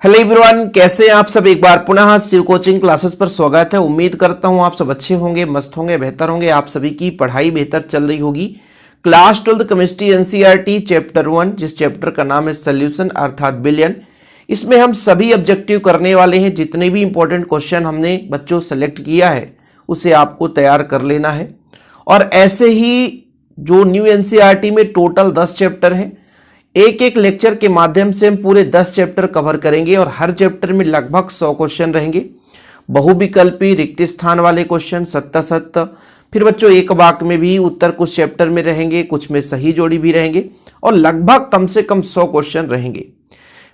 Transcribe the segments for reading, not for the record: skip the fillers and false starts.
Hello everyone, कैसे हैं आप सब। एक बार पुनः शिव कोचिंग क्लासेस पर स्वागत है। उम्मीद करता हूं आप सब अच्छे होंगे, मस्त होंगे, बेहतर होंगे। आप सभी की पढ़ाई बेहतर चल रही होगी। क्लास 12 केमिस्ट्री एनसीईआरटी चैप्टर 1, जिस चैप्टर का नाम है सॉल्यूशन अर्थात बिलियन, इसमें हम सभी ऑब्जेक्टिव करने वाले हैं। जितने भी इंपॉर्टेंट क्वेश्चन हमने बच्चों सेलेक्ट किया है उसे आपको तैयार कर लेना है। और ऐसे ही जो न्यू एनसीईआरटी में टोटल 10 चैप्टर हैं, एक एक लेक्चर के माध्यम से हम पूरे 10 चैप्टर कवर करेंगे और हर चैप्टर में लगभग 100 क्वेश्चन रहेंगे। बहुविकल्पी रिक्त स्थान वाले क्वेश्चन, सत्ता सत्ता, फिर बच्चों एक वाक्य में भी उत्तर कुछ चैप्टर में रहेंगे, कुछ में सही जोड़ी भी रहेंगे और लगभग कम से कम 100 क्वेश्चन रहेंगे।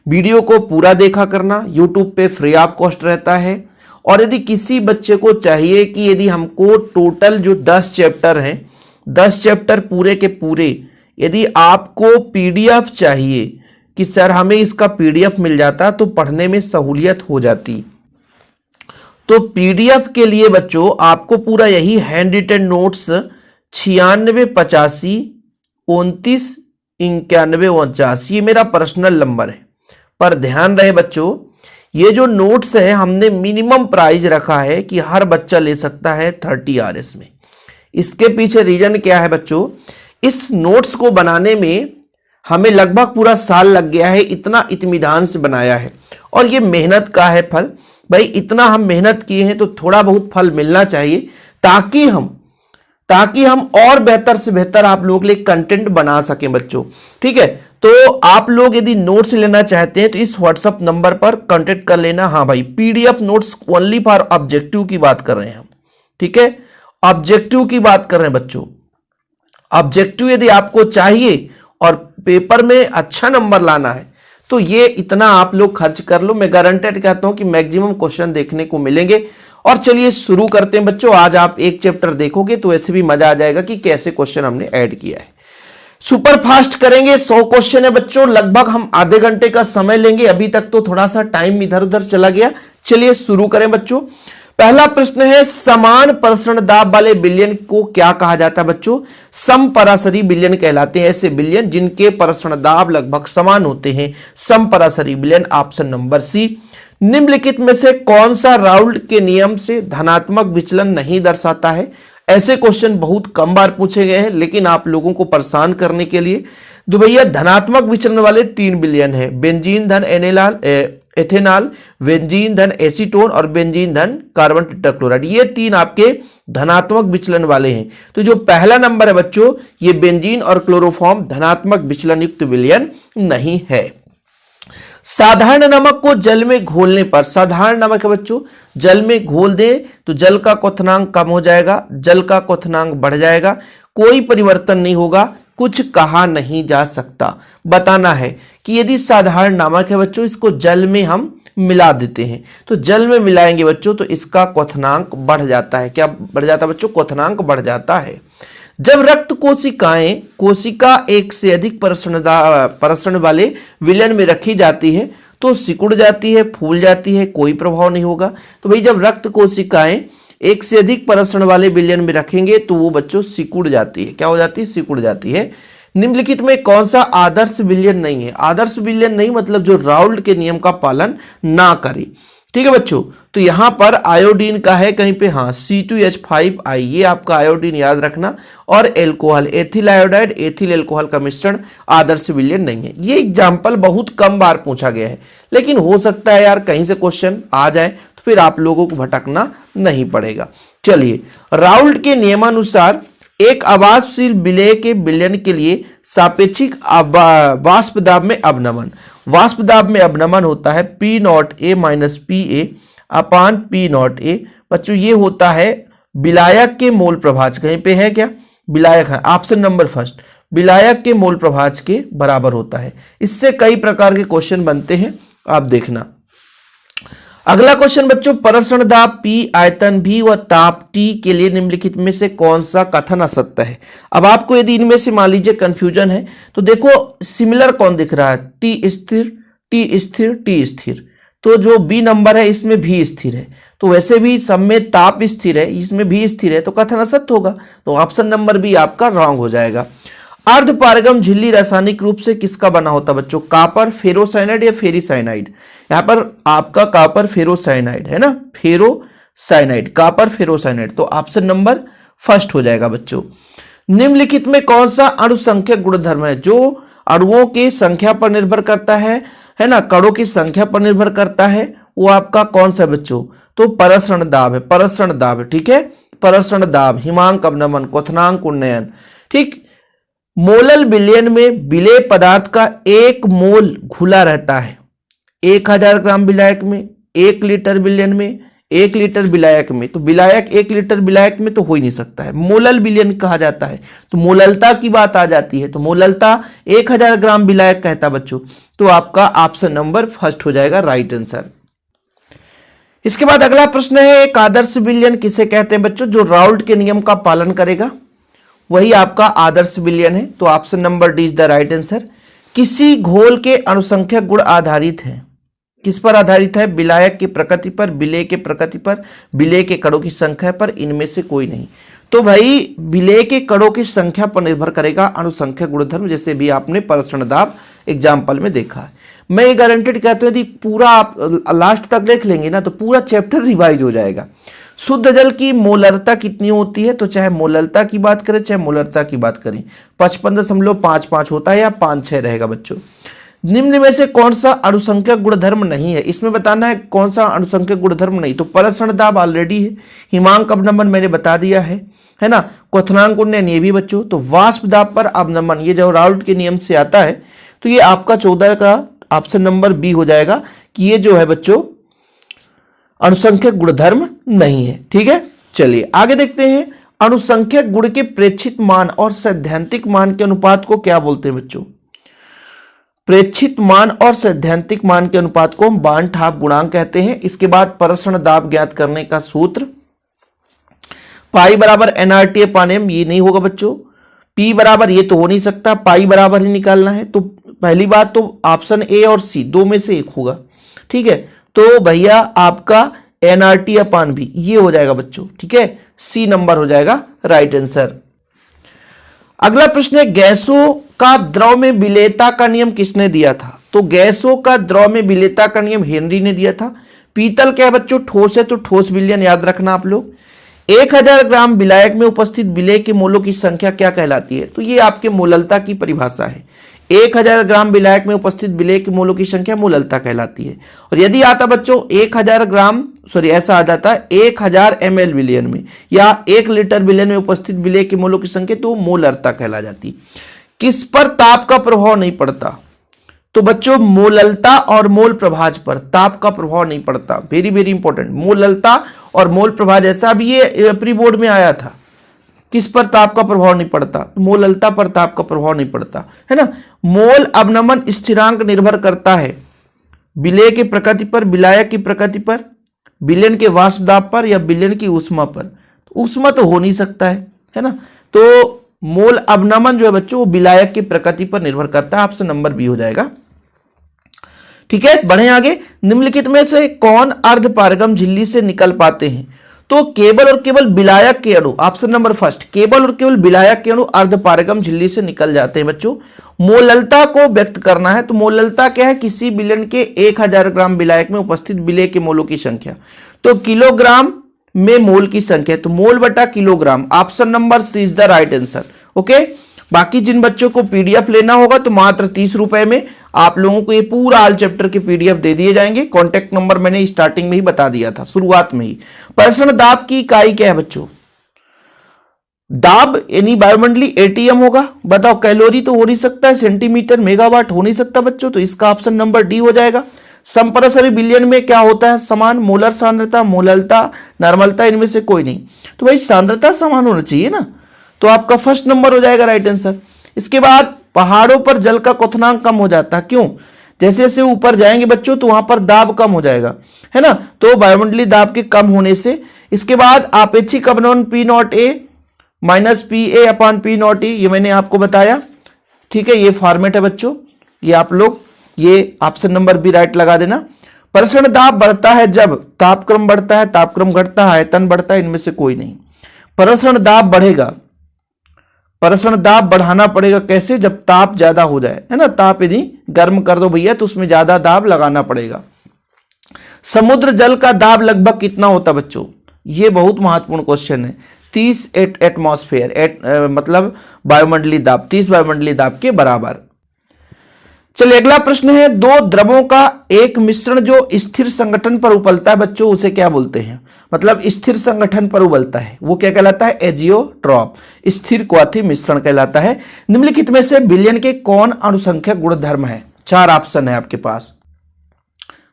वीडियो को पूरा देखा करना। यूट्यूब पे फ्री ऑफ कॉस्ट रहता है। और यदि किसी बच्चे को चाहिए कि यदि हमको टोटल जो 10 चैप्टर हैं, 10 चैप्टर पूरे के पूरे यदि आपको पीडीएफ चाहिए कि सर हमें इसका पीडीएफ मिल जाता तो पढ़ने में सहूलियत हो जाती, तो पीडीएफ के लिए बच्चों आपको पूरा यही हैंड रिटन नोट्स 96 85 29 91 49 ये मेरा पर्सनल नंबर है। पर ध्यान रहे बच्चों, ये जो नोट्स है हमने मिनिमम प्राइस रखा है कि हर बच्चा ले सकता है 30 RS में। इसके पीछे रीजन क्या है बच्चों, इस नोट्स को बनाने में हमें लगभग पूरा साल लग गया है। इतना इत्मीनान से बनाया है और ये मेहनत का है फल। भाई इतना हम मेहनत किए हैं तो थोड़ा बहुत फल मिलना चाहिए, ताकि हम और बेहतर से बेहतर आप लोगों के लिए कंटेंट बना सकें बच्चों। ठीक है, तो आप लोग यदि नोट्स लेना चाहते हैं तो इस व्हाट्सएप नंबर पर कांटेक्ट कर लेना। हाँ भाई, PDF notes only for objective की बात कर रहे हैं हम। ठीक है, ऑब्जेक्टिव की बात कर रहे हैं बच्चों। ऑब्जेक्टिव यदि आपको चाहिए और पेपर में अच्छा नंबर लाना है तो ये इतना आप लोग खर्च कर लो। मैं गारंटेड कहता हूं कि मैक्सिमम क्वेश्चन देखने को मिलेंगे। और चलिए शुरू करते हैं बच्चों। आज आप एक चैप्टर देखोगे तो ऐसे भी मजा आ जाएगा कि कैसे क्वेश्चन हमने ऐड किया है। सुपर फास्ट करेंगे। 100 क्वेश्चन है बच्चों, लगभग हम आधे घंटे का समय लेंगे। अभी तक तो थोड़ा सा टाइम इधर उधर चला गया। चलिए शुरू करें बच्चों। पहला प्रश्न है, समान प्रसरण दाब वाले विलयन को क्या कहा जाता है बच्चों। समपराशरी विलयन कहलाते हैं ऐसे विलयन जिनके प्रसरण दाब लगभग समान होते हैं। समपराशरी विलयन, ऑप्शन नंबर सी। निम्नलिखित में से कौन सा राउल्ट के नियम से धनात्मक विचलन नहीं दर्शाता है। ऐसे क्वेश्चन बहुत कम बार पूछे गए हैं, लेकिन आप लोगों को परेशान करने के लिए तो भैया धनात्मक विचलन वाले 3 विलयन है, बेंजीन धन एथेनॉल, बेंजीन धन एसीटोन और बेंजीन धन कार्बन टेट्राक्लोराइड। ये 3 आपके धनात्मक विचलन वाले हैं। तो जो पहला नंबर है बच्चों, ये बेंजीन और क्लोरोफॉर्म धनात्मक विचलन युक्त विलयन नहीं है। साधारण नमक को जल में घोलने पर, साधारण नमक है बच्चों, जल में घोल दें तो जल का क्वथनांक कम हो जाएगा, जल का क्वथनांक बढ़ जाएगा, कोई परिवर्तन नहीं होगा, कुछ कहा नहीं जा सकता। बताना है कि यदि साधारण नमक है बच्चों, इसको जल में हम मिला देते हैं तो जल में मिलाएंगे बच्चों तो इसका क्वथनांक बढ़ जाता है। क्या बढ़ जाता है बच्चों? क्वथनांक बढ़ जाता है। जब रक्त कोशिकाएं कोशिका एक से अधिक प्रसरण वाले विलयन में रखी जाती है तो सिकुड़ जाती है, फूल जाती है, कोई प्रभाव नहीं होगा। तो भाई जब रक्त कोशिकाएं एक से अधिक प्रसरण वाले विलयन में रखेंगे तो वो बच्चों सिकुड़ जाती है। क्या हो जाती है? सिकुड़ जाती है। निम्नलिखित में कौन सा आदर्श विलयन नहीं है। आदर्श विलयन नहीं मतलब जो राउल्ट के नियम का पालन ना करे। ठीक है बच्चों, तो यहां पर आयोडीन का है कहीं पे, हाँ C2H5I, ये आपका आयोडीन याद रखना। और alcohol, ethyl iodide, ethyl alcohol का मिश्रण आदर्श विलयन नहीं है। ये एग्जाम्पल बहुत कम बार पूछा गया है, लेकिन हो सकता है यार कहीं से क्वेश्चन आ जाए तो फिर आप लोगों को भटकना नहीं पड़ेगा। चलिए, राउल्ट के नियमानुसार एक अवाष्पशील विलेय के विलयन के लिए सापेक्षिक वाष्प दाब में अवनमन, वाष्प दाब में अवनमन होता है P0A माइनस PA अपान P0A। बच्चों ये होता है विलायक के मोल प्रभाज, कहीं पे है क्या? विलायक है, ऑप्शन नंबर फर्स्ट, विलायक के मोल प्रभाज के बराबर होता है। इससे कई प्रकार के क्वेश्चन बनते हैं, आप देखना। अगला क्वेश्चन बच्चों, प्रसरण दाब P, आयतन V व ताप T के लिए निम्नलिखित में से कौन सा कथन असत्य है। अब आपको यदि इनमें से मान लीजिए कंफ्यूजन है तो देखो सिमिलर कौन दिख रहा है, T स्थिर, T स्थिर, T स्थिर। तो जो B नंबर है इसमें भी स्थिर है, तो वैसे भी सब में ताप स्थिर है, इसमें भी स्थिर है, तो कथन असत्य होगा। तो ऑप्शन नंबर बी आपका रॉन्ग हो जाएगा। अर्धपारगम झिल्ली रासायनिक रूप से किसका बना होता है बच्चों? कॉपर फेरोसाइनाइड या फेरीसाइनाइड? यहां पर आपका कॉपर फेरोसाइनाइड है ना, फेरोसाइनाइड, कॉपर फेरोसाइनाइड। तो ऑप्शन नंबर फर्स्ट हो जाएगा बच्चों। निम्नलिखित में कौन सा अणुसंख्यक गुणधर्म है जो अणुओं की संख्या पर निर्भर करता है ना, कणों की संख्या पर निर्भर करता है? वो आपका कौन सा बच्चों? तो परसरण दाब है, परसरण दाब, ठीक है, परसरण दाब, हिमांक अवनमन, क्वथनांक उन्नयन, ठीक। मोलल विलयन में विलेय पदार्थ का 1 मोल घुला रहता है 1000 ग्राम विलायक में, 1 लीटर विलयन में, 1 लीटर विलायक में। तो विलायक 1 लीटर विलायक में तो हो ही नहीं सकता है, मोलल विलयन कहा जाता है, तो मोललता की बात आ जाती है। तो मोललता 1000 ग्राम विलायक कहता बच्चों। तो आपका ऑप्शन नंबर फर्स्ट हो जाएगा राइट आंसर। इसके बाद अगला प्रश्न है, एक आदर्श विलयन किसे कहते हैं बच्चों? जो राउल्ट के नियम का पालन करेगा वही आपका आदर्श विलयन है। तो option number D is the right answer. किसी घोल के अणुसंख्यक गुण आधारित है, किस पर आधारित है? विलायक की प्रकृति पर, विलेय के प्रकृति पर, विलेय के कणों की संख्या पर, इनमें से कोई नहीं। तो भाई विलेय के कणों की संख्या पर निर्भर करेगा अणुसंख्यक गुणधर्म, जैसे भी आपने परसरण दाब एग्जाम्पल में देखा है। मैं ये गारंटेड कहता हूं यदि पूरा आप लास्ट तक देख लेंगे ना तो पूरा चैप्टर रिवाइज हो जाएगा। शुद्ध जल की मोलरता कितनी होती है? तो चाहे मोलरता की बात करें चाहे मोलरता की बात करें 55.55 होता है या 5-6 रहेगा बच्चों। निम्न में से कौन सा अणुसंख्यक गुणधर्म नहीं है? इसमें बताना है कौन सा अणुसंख्यक गुणधर्म नहीं। तो परसरण दाब ऑलरेडी है, हिमांक अवनमन मैंने बता दिया है ना, क्वथनांक उन्नयन ये भी बच्चों। तो वाष्प दाब पर अवनमन ये जो राउल्ट के नियम से आता है, तो ये आपका 14 का ऑप्शन नंबर बी हो जाएगा कि ये जो है बच्चों अणुसंख्यक गुणधर्म नहीं है। ठीक है, चलिए आगे देखते हैं। अणुसंख्यक गुण के प्रेक्षित मान और सैद्धांतिक मान के अनुपात को क्या बोलते हैं बच्चों? प्रेक्षित मान और सैद्धांतिक मान के अनुपात को हम बान ठाप गुणांक कहते हैं। इसके बाद परसरण दाब ज्ञात करने का सूत्र पाई बराबर एनआरटी अपान एम, ये नहीं होगा बच्चों। पी बराबर ये तो हो नहीं सकता, पाई बराबर ही निकालना है। तो पहली बात तो ऑप्शन ए और सी दो में से एक होगा। ठीक है, तो भैया आपका एनआरटी अपान बी ये हो जाएगा बच्चों। ठीक है, सी नंबर हो जाएगा राइट आंसर। अगला प्रश्न है, गैसों का द्रव में विलेयता का नियम किसने दिया था? तो गैसों का द्रव में विलेयता का नियम हेनरी ने दिया था। पीतल क्या है बच्चों? ठोस है, तो ठोस विलयन याद रखना आप लोग। 1000 ग्राम विलायक में उपस्थित विलेय के मोलों की संख्या क्या कहलाती है? तो ये आपके मोललता की परिभाषा है। 1000 ग्राम विलायक में उपस्थित विलेय के मोलों की संख्या मोललता कहलाती है। और यदि आता बच्चों 1000 ग्राम ऐसा आ जाता है 1000 ml विलयन में या 1 लीटर विलयन में उपस्थित विलेय के मोलों की संख्या, तो मोलरता कहला जाती। किस पर ताप का प्रभाव नहीं पड़ता? तो बच्चों मोललता और मोल प्रभाज पर ताप का प्रभाव नहीं पड़ता। वेरी वेरी इंपॉर्टेंट, मोललता और मोल प्रभाज, ऐसा भी ये प्री बोर्ड में आया था। किस पर ताप का प्रभाव नहीं पड़ता? मोललता पर ताप का प्रभाव नहीं पड़ता, है ना। मोल अवनमन स्थिरांक निर्भर करता है विलेय की प्रकृति पर, विलायक की प्रकृति पर, विलयन के वाष्प दाब पर या विलयन की ऊष्मा पर। ऊष्मा तो हो नहीं सकता है ना। तो मोल अवनमन जो है बच्चों वो विलायक की प्रकृति पर निर्भर करता है। ऑप्शन नंबर बी हो जाएगा। ठीक है, बढ़े आगे। निम्नलिखित में से कौन अर्धपारगम झिल्ली से निकल पाते हैं? तो केवल और केवल विलायक के अणु, ऑप्शन नंबर फर्स्ट, केवल और केवल विलायक के अणु अर्धपारगम झिल्ली से निकल जाते हैं बच्चों। मोललता को व्यक्त करना है, तो मोललता क्या है? किसी विलयन के 1000 ग्राम विलायक में उपस्थित विलेय के मोलों की संख्या। तो किलोग्राम में मोल की संख्या, तो मोल बटा kilogram. Option number C is the right answer. Okay, बाकी जिन बच्चों को पीडीएफ लेना होगा तो मात्र 30 रुपए में आप लोगों को ये पूरा ऑल चैप्टर के पीडीएफ दे दिए जाएंगे। कॉन्टेक्ट नंबर मैंने स्टार्टिंग में ही बता दिया था, शुरुआत में ही। परसरण दाब की इकाई क्या है बच्चों? दाब यानी वायुमंडलीय एटीएम होगा। बताओ, कैलोरी तो हो नहीं सकता है, सेंटीमीटर मेगावाट हो नहीं सकता बच्चों, तो इसका ऑप्शन नंबर डी हो जाएगा। संपरसरी विलयन में क्या होता है? समान मोलर सांद्रता, मोललता, नॉर्मलता, इनमें से कोई नहीं। तो भाई सांद्रता समान होना चाहिए ना, तो आपका फर्स्ट नंबर हो जाएगा राइट आंसर। इसके बाद पहाड़ों पर जल का क्वथनांक कम हो जाता है, क्यों? जैसे जैसे ऊपर जाएंगे बच्चों तो वहां पर दाब कम हो जाएगा, है ना, तो वायुमंडलीय दाब के कम होने से। इसके बाद आपेक्षिक अवनमन P nought A minus P A upon P nought E, ये मैंने आपको बताया। ठीक है, ये फॉर्मेट है बच्चों, ये आप लोग ये ऑप्शन नंबर बी राइट लगा देना। परसरण दाब बढ़ता है जब तापक्रम बढ़ता है, तापक्रम घटता है, आयतन बढ़ता है, इनमें से कोई नहीं। परसरण दाब बढ़ेगा प्रसरण दाब बढ़ाना पड़ेगा कैसे, जब ताप ज्यादा हो जाए, है ना, ताप यदि गर्म कर दो भैया तो उसमें ज्यादा दाब लगाना पड़ेगा। समुद्र जल का दाब लगभग कितना होता बच्चों, ये बहुत महत्वपूर्ण क्वेश्चन है। 30 एटमॉस्फेयर, मतलब वायुमंडलीय दाब, 30 वायुमंडलीय दाब के बराबर। चलिए अगला प्रश्न है, दो द्रवों का एक मिश्रण जो स्थिर संगठन पर उबलता है बच्चों, उसे क्या बोलते हैं, मतलब स्थिर संगठन पर उबलता है, वो क्या कहलाता है, एजियोट्रॉप, स्थिर क्वाथी मिश्रण कहलाता है। निम्नलिखित में से विलयन के कौन अणुसंख्यक गुणधर्म है, 4 ऑप्शन है आपके पास,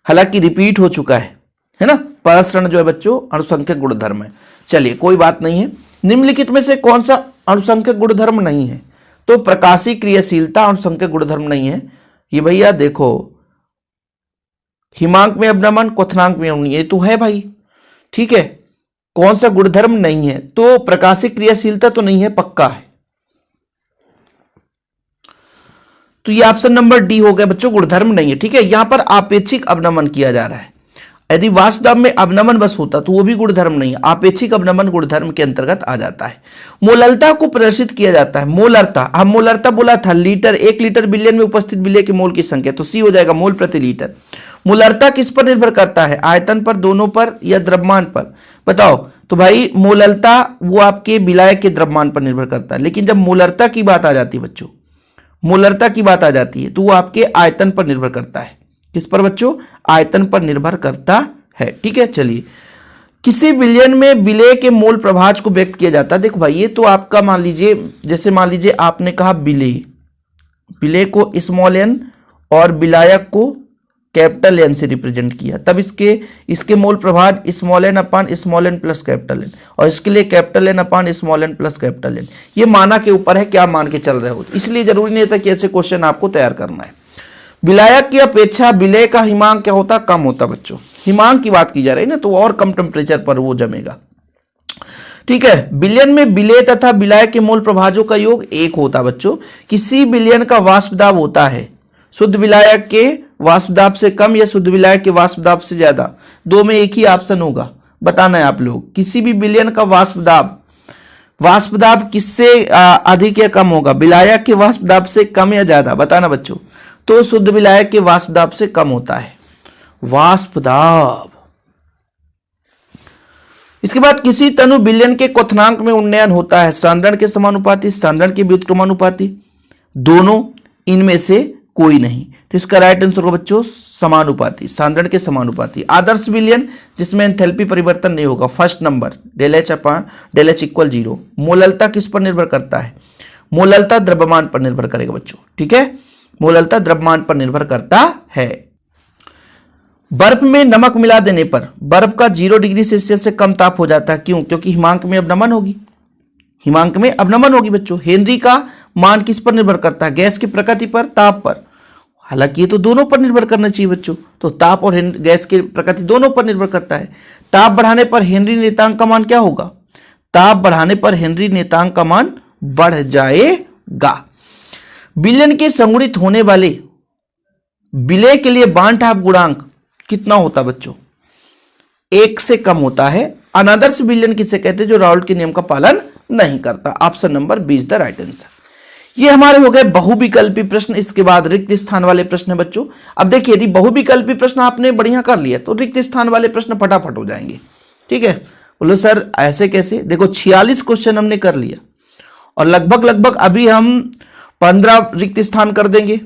हालांकि रिपीट हो चुका है ना, प्रसरण जो है बच्चों अणुसंख्यक गुणधर्म है। चलिए कोई बात नहीं है, निम्नलिखित में से कौन सा अणुसंख्यक गुणधर्म नहीं है, तो प्रकाशीय क्रियाशीलता अणुसंख्यक गुणधर्म नहीं है। ये भैया देखो, हिमांक में अवनमन, क्वथनांक में अवनमन, ये तो है भाई, ठीक है, कौन सा गुणधर्म नहीं है, तो प्रकाशीय क्रियाशीलता तो नहीं है, पक्का है, तो ये ऑप्शन नंबर डी हो गया बच्चों, गुणधर्म नहीं है। ठीक है, यहां पर आपेक्षिक अवनमन किया जा रहा है, यदि वास्तव में अवनमन बस होता तो वो भी गुणधर्म नहीं है, आपेक्षिक अवनमन गुणधर्म के अंतर्गत आ जाता है। मोललता को प्रदर्शित किया जाता है, मोलरता, हम मोलरता बोला था, लीटर, 1 लीटर बिलियन में उपस्थित विलय के मोल की संख्या, तो सी हो जाएगा, मोल प्रति लीटर। मोलरता किस पर निर्भर करता है, आयतन पर, दोनों पर, या द्रव्यमान पर, बताओ। तो भाई मोललता वो आपके विलायक के द्रव्यमान पर निर्भर करता है, लेकिन जब मोलरता की बात आ जाती है बच्चों, मोलरता की बात आ जाती है तो वो आपके आयतन पर निर्भर करता है, किस पर बच्चों, आयतन पर निर्भर करता है। ठीक है, चलिए, किसी विलयन में विलेय के मोल प्रभाज को व्यक्त किया जाता है। देखो भाई ये तो आपका मान लीजिए, जैसे मान लीजिए आपने कहा विलेय, विलेय को स्मॉल एन और विलायक को कैपिटल एन से रिप्रेजेंट किया, तब इसके मोल प्रभाज small n upon small n plus capital N, और इसके लिए capital N upon small n plus capital N. ये माना के ऊपर है, क्या मान के चल रहे हो, इसलिए जरूरी नहीं था कि ऐसे क्वेश्चन आपको तैयार करना है। विलायक की अपेक्षा विलेय का हिमांक क्या होता, कम होता बच्चों, हिमांक की बात की जा रही है ना, तो और कम टेम्परेचर पर वो जमेगा। ठीक है, विलयन में विलेय तथा विलायक के मोल प्रभाजों का योग 1 होता बच्चों। किसी विलयन का वाष्प दाब होता है शुद्ध विलायक के वाष्प दाब से कम या शुद्ध विलायक के वाष्प दाब से ज्यादा, दो में एक ही ऑप्शन होगा, बताना है आप लोग। किसी भी विलयन का वाष्प दाब किससे अधिक या कम होगा, विलायक के वाष्प दाब से कम या ज्यादा, बताना बच्चों। तो शुद्ध विलायक के वाष्प दाब से कम होता है वाष्प दाब। इसके बाद किसी तनु विलयन के क्वथनांक में उन्नयन होता है, सांद्रण के समानुपाती, सांद्रण के व्युत्क्रमानुपाती, दोनों, इनमें से कोई नहीं, तो इसका राइट आंसर होगा बच्चों समानुपाती, सांद्रण के समानुपाती। आदर्श विलयन जिसमें एंथैल्पी परिवर्तन नहीं होगा, first number, del H equal 0। मोललता किस पर निर्भर करता है, मोललता द्रव्यमान पर निर्भर करेगा बच्चों। ठीक है, मोललता द्रव्यमान पर निर्भर करता है। बर्फ में नमक मिला देने पर बर्फ का 0 डिग्री सेल्सियस से कम ताप हो जाता है, क्यों, क्योंकि हिमांक में अवनमन होगी, हिमांक में अवनमन होगी बच्चों। हेनरी का मान किस पर निर्भर करता है, गैस की प्रकृति पर, ताप पर, हालांकि ये तो दोनों पर निर्भर करना चाहिए बच्चों, तो ताप और गैस की प्रकृति दोनों पर निर्भर करता है। ताप बढ़ाने पर हेनरी नेतांक का मान क्या होगा, ताप बढ़ाने पर हेनरी नेतांक का मान बढ़ जाएगा। विलयन के संगुणित होने वाले विलेय के लिए बांड-ठाप गुणांक कितना होता बच्चों, 1 से कम होता है। अनादर्श विलयन किसे कहते हैं, जो राउल्ट के नियम का पालन नहीं करता। Option number B is the right answer. ये हमारे हो गए बहुविकल्पी प्रश्न। इसके बाद रिक्त स्थान वाले प्रश्न है बच्चों। अब देखिए, यदि बहुविकल्पी प्रश्न आपने बढ़िया कर लिया तो रिक्त स्थान वाले प्रश्न फटाफट हो जाएंगे। ठीक है, बोलो सर ऐसे कैसे, देखो 46 क्वेश्चन हमने कर लिया और लगभग अभी हम 15 रिक्त स्थान कर देंगे,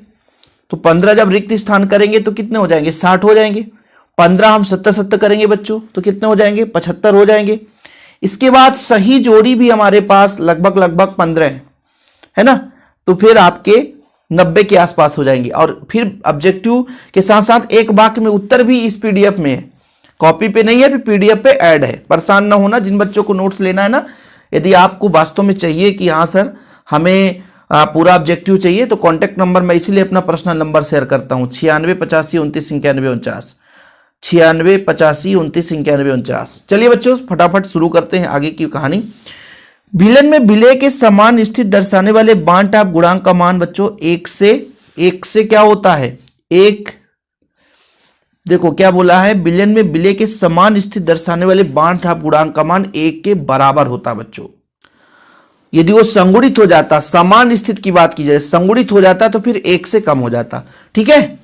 तो 15 जब रिक्त स्थान करेंगे तो कितने हो जाएंगे, 60 हो जाएंगे। 15 हम 70 करेंगे बच्चों, तो कितने हो जाएंगे, 75 हो जाएंगे। इसके बाद सही जोड़ी भी हमारे पास लगभग 15 है ना, तो फिर आपके 90 के आसपास हो जाएंगे। और फिर ऑब्जेक्टिव के साथ साथ एक वाक्य में उत्तर भी इस पीडीएफ में है, कॉपी पे नहीं है, फिर पीडीएफ पे ऐड है। परेशान ना होना जिन बच्चों को नोट्स लेना है ना, यदि आपको वास्तव में चाहिए कि हाँ सर हमें पूरा ऑब्जेक्टिव चाहिए, तो कॉन्टैक्ट नंबर मैं इसीलिए अपना पर्सनल नंबर शेयर करता हूँ 96 85 29 91 49, 96 85 29 91 49। चलिए बच्चों फटाफट शुरू करते हैं आगे की कहानी। विलयन में विलेय के समान स्थिति दर्शाने वाले बांड-ठाप गुणांक का मान बच्चों 1 से क्या होता है, 1, देखो क्या बोला है, विलयन में विलेय के समान स्थिति दर्शाने वाले बांड-ठाप गुणांक का मान 1 के बराबर होता है बच्चों। यदि वो संगुणित हो जाता, समान स्थिति की बात की जाए, संगुणित हो जाता तो फिर 1 से कम हो जाता। ठीक है,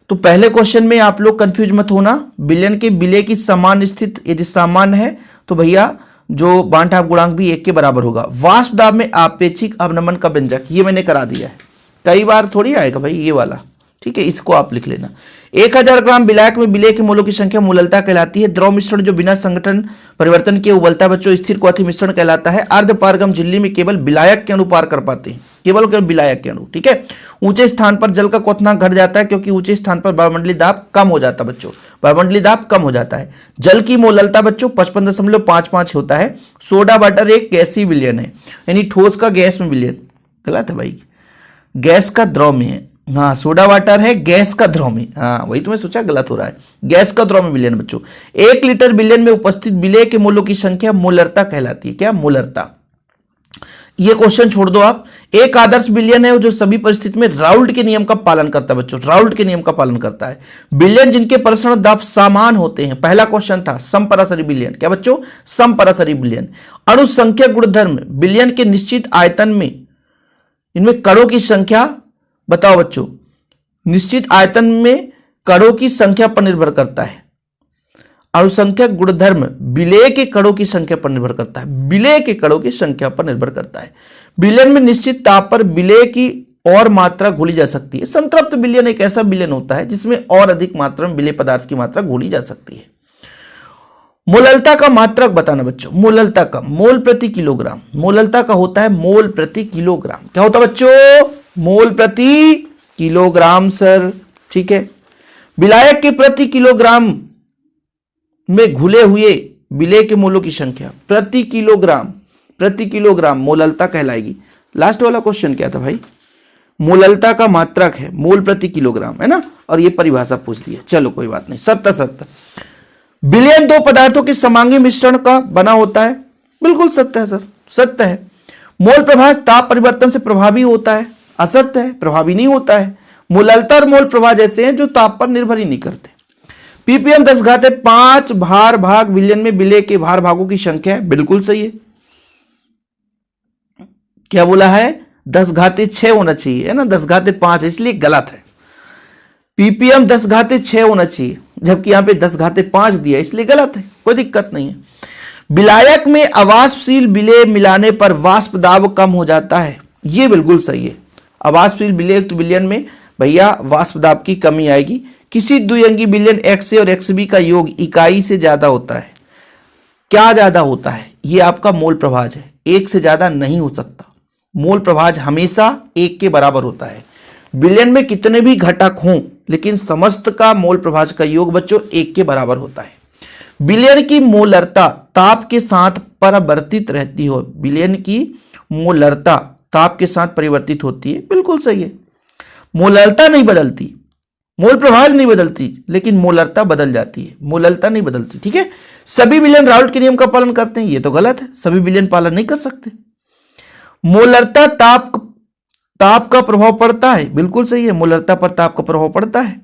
तो पहले क्वेश्चन में आप लोग कंफ्यूज मत होना। बिलियन के विलय की समान स्थिति यदि समान है तो भैया जो बांट-आप गुणांक भी 1 के बराबर होगा। वाष्प दाब में आपेक्षिक अवनमन का व्यंजक, ये मैंने करा दिया है, कई बार थोड़ी आएगा भाई ये वाला। ठीक है, इसको आप लिख लेना। 1000 ग्राम विलायक में विलय के मोलों की संख्या मोललता कहलाती है। द्रव मिश्रण जो बिना संगठन परिवर्तन के उबलता बच्चों स्थिर क्वथी मिश्रण कहलाता है। अर्धपारगम झिल्ली में केवल विलायक के अणु पार कर पाते हैं, केवल विलायक के अणु। ठीक है, ऊंचे स्थान पर जल का क्वथनांक घट जाता है क्योंकि ऊंचे स्थान पर वायुमंडलीय दाब कम हो जाता है बच्चों, वायुमंडलीय दाब कम हो जाता है। जल की मोललता बच्चों 55.55 होता है। सोडा वाटर एक गैसीय विलयन है, यानी ठोस का गैस में विलयन। गलत है भाई, गैस का द्रव में है। हाँ, सोडा वाटर है गैस का द्रव में। हाँ, वही तो मैं सोचा गलत हो रहा है, गैस का द्रव में विलयन बच्चों। 1 लीटर विलयन में उपस्थित विलय के मोलों की संख्या मोलरता कहलाती है। क्या? मोलरता। ये क्वेश्चन छोड़ दो आप। एक आदर्श विलयन है जो सभी परिस्थिति में राउल्ट के नियम का पालन करता है बच्चों, राउल्ट के नियम का पालन करता है। विलयन जिनके प्रसरण दाब समान होते हैं, पहला क्वेश्चन था समपराशरी विलयन। क्या बच्चों? समपराशरी विलयन। अणुसंख्या गुणधर्म विलयन के निश्चित आयतन में इनमें कणों की संख्या बताओ बच्चों, निश्चित आयतन में कणों की संख्या पर निर्भर करता है। अणुसंख्यक गुणधर्म विलय के कणों की संख्या पर निर्भर करता है, विलय के कणों की संख्या पर निर्भर करता है। विलयन में निश्चित ताप पर विलय की और मात्रा घोली जा सकती है। संतृप्त विलयन एक ऐसा विलयन होता है जिसमें और अधिक मात्रा में विलय पदार्थ की मात्रा घोली जा सकती है। मोललता का मात्रक बताना बच्चों, मोललता का, मोल प्रति किलोग्राम। मोललता का होता है मोल प्रति किलोग्राम। क्या होता है बच्चों? मोल प्रति किलोग्राम सर। ठीक है, विलायक के प्रति किलोग्राम में घुले हुए विलय के मोलों की संख्या प्रति किलोग्राम मोललता कहलाएगी। लास्ट वाला क्वेश्चन क्या था भाई? मोललता का मात्रक है मोल प्रति किलोग्राम, है ना, और ये परिभाषा पूछ दी है। चलो कोई बात नहीं। सत्य विलयन दो पदार्थों के समांगी मिश्रण का बना होता है। बिल्कुल सत्य है सर, सत्य है। मोल प्रभाव ताप परिवर्तन से प्रभावी होता है। असत्य है, प्रभावी नहीं होता है। मोललता और मोल प्रवाह जैसे हैं जो ताप पर निर्भर ही नहीं करते। पीपीएम 10⁵ भार भाग विलयन में विलय के भार भागों की संख्या है। बिल्कुल सही है। क्या बोला है? 10⁻6 होना चाहिए, है ना, 10⁵5 इसलिए गलत है। पीपीएम 10⁻6 होना चाहिए, जबकि यहां पे 10⁻5 दिया इसलिए गलत है। कोई दिक्कत नहीं है। विलायक में अवाष्पशील विलय मिलाने पर वाष्प दाब कम हो जाता है। यह बिल्कुल सही है। अवाष्पशील विलय विलयन में भैया वाष्प दाब की कमी आएगी। किसी द्विअंगी विलयन XA और XB का योग इकाई से ज्यादा होता है। क्या ज्यादा होता है? यह आपका मोल प्रभाज है, 1 से ज्यादा नहीं हो सकता। मोल प्रभाज हमेशा 1 के बराबर होता है। विलयन में कितने भी घटक हों लेकिन समस्त का मोल प्रभाज का योग बच्चों 1 के बराबर होता है। विलयन की मोलरता ताप के साथ परिवर्तित रहती हो। विलयन की मोलरता ताप के साथ परिवर्तित होती है। बिल्कुल सही है। मोलरता नहीं बदलती, मोल प्रभाज नहीं बदलती, लेकिन मोलरता बदल जाती है, मोलरता नहीं बदलती। ठीक है, सभी विलयन राउल्ट के नियम का पालन करते हैं, ये तो गलत है। सभी विलयन पालन नहीं कर सकते। मोलरता ताप का प्रभाव पड़ता है। बिल्कुल सही है, मोलरता पर ताप का प्रभाव पड़ता है।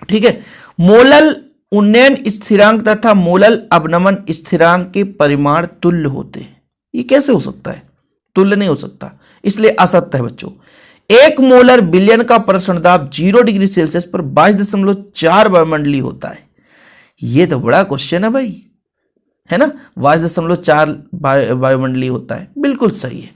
ठीक है, मोलल उन्नयन स्थिरांक तथा मोलल अवनमन स्थिरांक के परिमाण तुल्य होते हैं। ये कैसे हो सकता है? तुल्य नहीं हो सकता, इसलिए असत्य है बच्चों। 1 मोलर विलयन का प्रसरण दाब 0 डिग्री सेल्सियस पर 22.4 वायुमंडलीय होता है। ये तो बड़ा क्वेश्चन है भाई, है ना। 22.4 वायुमंडलीय होता है। बिल्कुल सही है।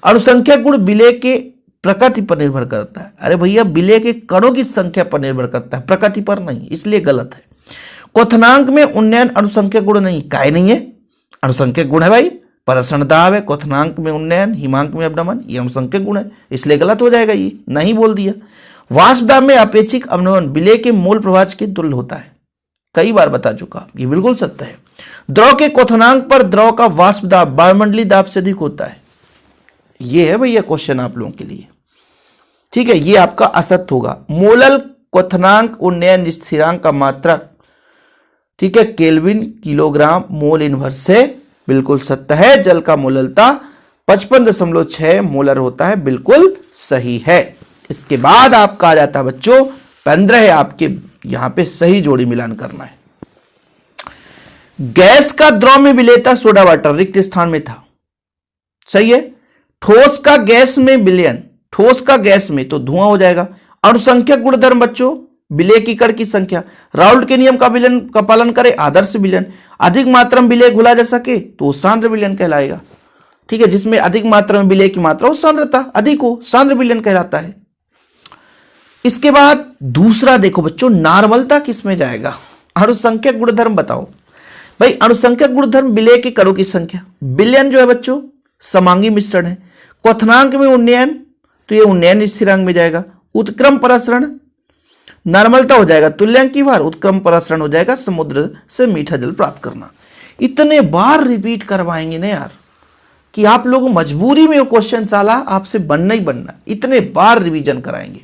अणुसंख्यक गुण विलय के प्रकृति पर निर्भर करता है। अरे भैया, विलय के कणों की संख्या पर निर्भर करता है, प्रकृति पर नहीं, इसलिए गलत है। क्वथनांक में उन्नयन अणुसंख्यक गुण नहीं। काहे नहीं है? अणुसंख्यक गुण है भाई, प्रसरण दाब है, क्वथनांक में उन्नयन, हिमांक में अवनमन, ये अणुसंख्यक गुण है, इसलिए गलत हो जाएगा। ये नहीं बोल दिया। वाष्प दाब में अपेक्षिक अवनमन विलय के मोल प्रभाज के तुल्य होता है। कई बार बता चुका, ये बिल्कुल सत्य है। द्रव के क्वथनांक पर द्रव का वाष्प दाब वायुमंडलीय दाब से अधिक होता है। ये है भैया क्वेश्चन आप लोगों के लिए। ठीक है, ये आपका असत्य होगा। मोलल क्वथनांक उन्नयन स्थिरांक का मात्रक, ठीक है, केल्विन किलोग्राम मोल इनवर्स से। बिल्कुल सत्य है। जल का मोललता 55.6 मोलर होता है। बिल्कुल सही है। इसके बाद आपका आ जाता है बच्चों 15 है। आपके यहां पे सही जोड़ी मिलान करना है। गैस का द्रव में विलयता सोडा वाटर रिक्त स्थान में था। सही है। ठोस का गैस में विलयन, ठोस का गैस में तो धुआं हो जाएगा। अणुसंख्यक गुणधर्म बच्चों, विलेय की कण की संख्या, राउल्ट के नियम का विलयन का पालन करे, आदर्श विलयन, अधिक मात्रा में विलेय घुला जा सके तो सांद्र विलयन कहलाएगा। ठीक है, जिसमें अधिक मात्रा में विलेय की मात्रा हो, सांद्रता अधिक हो, सांद्र विलयन कहलाता है। इसके बाद दूसरा देखो बच्चों, नार्मलता किसमें जाएगा? अणुसंख्यक गुणधर्म बताओ भाई। अणुसंख्यक गुणधर्म विलेय के कणों की संख्या, विलयन जो है बच्चों समांगी मिश्रण है। क्वथनांक में उन्नयन, तो ये उन्नयन स्थिरांक में जाएगा। उत्क्रम प्रसरण, नॉर्मलता हो जाएगा तुल्यांक की बार, उत्क्रम प्रसरण हो जाएगा समुद्र से मीठा जल प्राप्त करना। इतने बार रिपीट करवाएंगे ना यार कि आप लोग मजबूरी में क्वेश्चन साला आपसे बनना ही बनना, इतने बार रिवीजन कराएंगे।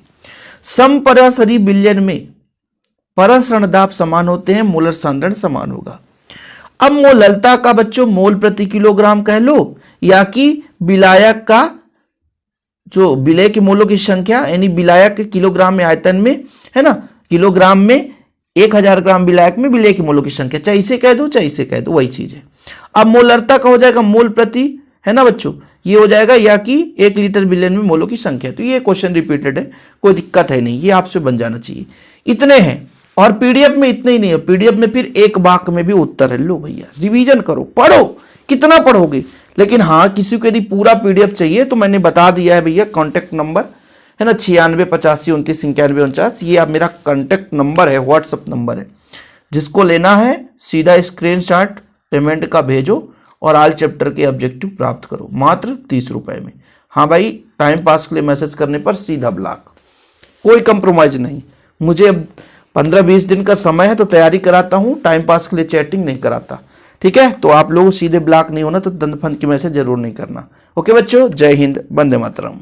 समपरासरी विलयन में परसरण दाब समान होते हैं, मोलर सांद्रण समान होगा। अब मोललता का बच्चों मोल प्रति किलोग्राम कह लो, या कि विलायक का जो विलेय के मोलों की संख्या, यानी विलायक के किलोग्राम में आयतन में है ना, किलोग्राम में 1000 ग्राम विलायक में विलेय के मोलों की संख्या, चाहे इसे कह दो चाहे इसे कह दो, वही चीज है। अब मोलरता का हो जाएगा मोल प्रति, है ना बच्चों, ये हो जाएगा या कि 1 लीटर विलयन में मोलों की संख्या। तो ये क्वेश्चन रिपीटेड है, कोई दिक्कत है नहीं, ये आपसे बन जाना चाहिए। इतने हैं, और पीडीएफ में इतने ही नहीं है, पीडीएफ में फिर एक वाक्य में भी उत्तर है। लो भैया रिवीजन करो, पढ़ो, कितना पढ़ोगे। लेकिन हाँ, किसी को यदि पूरा पीडीएफ चाहिए तो मैंने बता दिया है भैया, कॉन्टैक्ट नंबर है ना 968529 ये आप मेरा कॉन्टैक्ट नंबर है, व्हाट्सअप नंबर है। जिसको लेना है सीधा स्क्रीनशॉट पेमेंट का भेजो और ऑल चैप्टर के ऑब्जेक्टिव प्राप्त करो मात्र 30 रुपए में। हाँ भाई, टाइम पास के लिए मैसेज करने पर सीधा ब्लॉक, कोई कंप्रोमाइज नहीं। मुझे 15-20 दिन का समय है तो तैयारी कराता हूँ, टाइम पास के लिए चैटिंग नहीं कराता। ठीक है, तो आप लोग सीधे ब्लॉक नहीं होना, तो दंड फंद की मैसेज जरूर नहीं करना। ओके बच्चों, जय हिंद, वंदे मातरम।